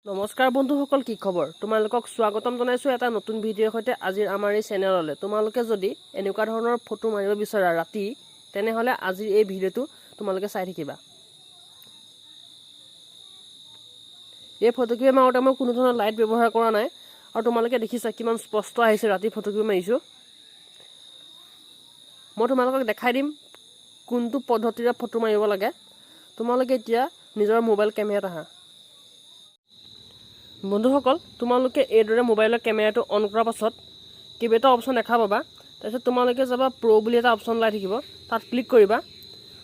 নমস্কাৰ বন্ধুসকল, কি খবৰ? তোমালোকক স্বাগতম জনাইছো এটা নতুন ভিডিঅ'ৰ সৈতে আজিৰ আমাৰ এই চেনেললৈ। তোমালোকে যদি এনেকুৱা ধৰণৰ ফটো মাৰিব বিচৰা ৰাতি, তেনেহ'লে আজিৰ এই ভিডিঅ'টো তোমালোকে চাই থাকিবা। এই ফটোকপি মাৰোঁতে মই কোনো ধৰণৰ লাইট ব্যৱহাৰ কৰা নাই, আৰু তোমালোকে দেখিছা কিমান স্পষ্ট আহিছে ৰাতি ফটোকপি মাৰিছোঁ। মই তোমালোকক দেখাই দিম কোনটো পদ্ধতিৰে ফটো মাৰিব লাগে। তোমালোকে এতিয়া নিজৰ মোবাইল কেমেৰাত আহা। বন্ধুসকল, তোমালোকে এইদৰে মোবাইলৰ কেমেৰাটো অন কৰাৰ পাছত কেইবাটাও অপশ্যন দেখা পাবা। তাৰপিছত তোমালোকে যাবা প্ৰ' বুলি এটা অপশ্যন ওলাই থাকিব, তাত ক্লিক কৰিবা,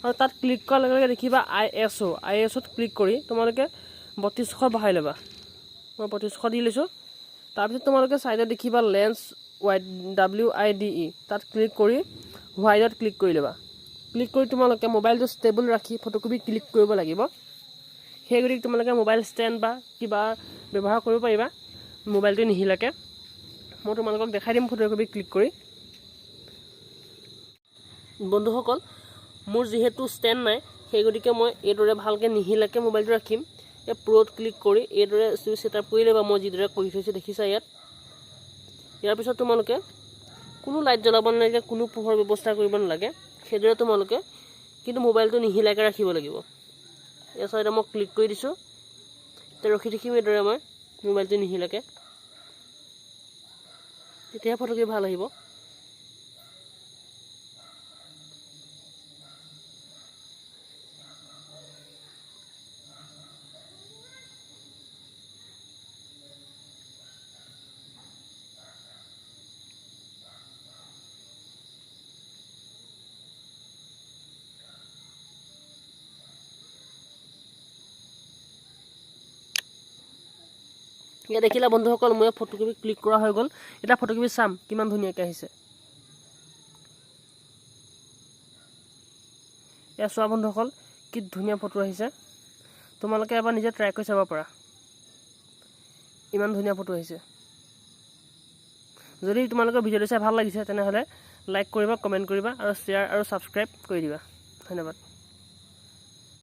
আৰু তাত ক্লিক কৰাৰ লগে লগে দেখিবা ISOত ক্লিক কৰি তোমালোকে 3200 বহাই ল'বা। মই 3200 দি লৈছোঁ। তাৰপিছত তোমালোকে ছাইডত দেখিবা লেন্স WIDE, তাত ক্লিক কৰি হোৱাইটত ক্লিক কৰি ল'বা। ক্লিক কৰি তোমালোকে মোবাইলটো ষ্টেবল ৰাখি ফটোকপি ক্লিক কৰিব লাগিব। সেই গতিকে তোমালোকে মোবাইল ষ্টেণ্ড বা কিবা ব্যৱহাৰ কৰিব পাৰিবা মোবাইলটো নিহিলাকৈ। মই তোমালোকক দেখাই দিম ফটোকপি ক্লিক কৰি। বন্ধুসকল, মোৰ যিহেতু ষ্টেণ্ড নাই, সেই গতিকে মই এইদৰে ভালকৈ নিহিলাকৈ মোবাইলটো ৰাখিম। এই প্ৰত ক্লিক কৰি এইদৰে চুইচ ছেটআপ কৰি ল'বা, মই যিদৰে কৰি থৈছোঁ দেখিছা ইয়াত। ইয়াৰ পিছত তোমালোকে কোনো লাইট জ্বলাব নালাগে, কোনো পোহৰ ব্যৱস্থা কৰিব নালাগে। সেইদৰে তোমালোকে কিন্তু মোবাইলটো নিহিলাকৈ ৰাখিব লাগিব। এই চাইডে মই ক্লিক কৰি দিছোঁ। এতিয়া ৰখি থাকিম এইদৰে মই মোবাইলটো নিহিলাকৈ, তেতিয়াহে ফটোকপি ভাল আহিব। এতিয়া দেখিলা বন্ধুসকল, মই ফটোকপি ক্লিক কৰা হৈ গ'ল। এতিয়া ফটোকপি চাম কিমান ধুনীয়াকৈ আহিছে। এয়া চোৱা বন্ধুসকল, কি ধুনীয়া ফটো আহিছে। তোমালোকে এবাৰ নিজে ট্ৰাই কৰি চাব পাৰা, ইমান ধুনীয়া ফটো আহিছে। যদি তোমালোকৰ ভিডিঅ'টো চাই ভাল লাগিছে তেনেহ'লে লাইক কৰিবা, কমেণ্ট কৰিবা, আৰু শ্বেয়াৰ আৰু ছাবস্ক্ৰাইব কৰি দিবা। ধন্যবাদ।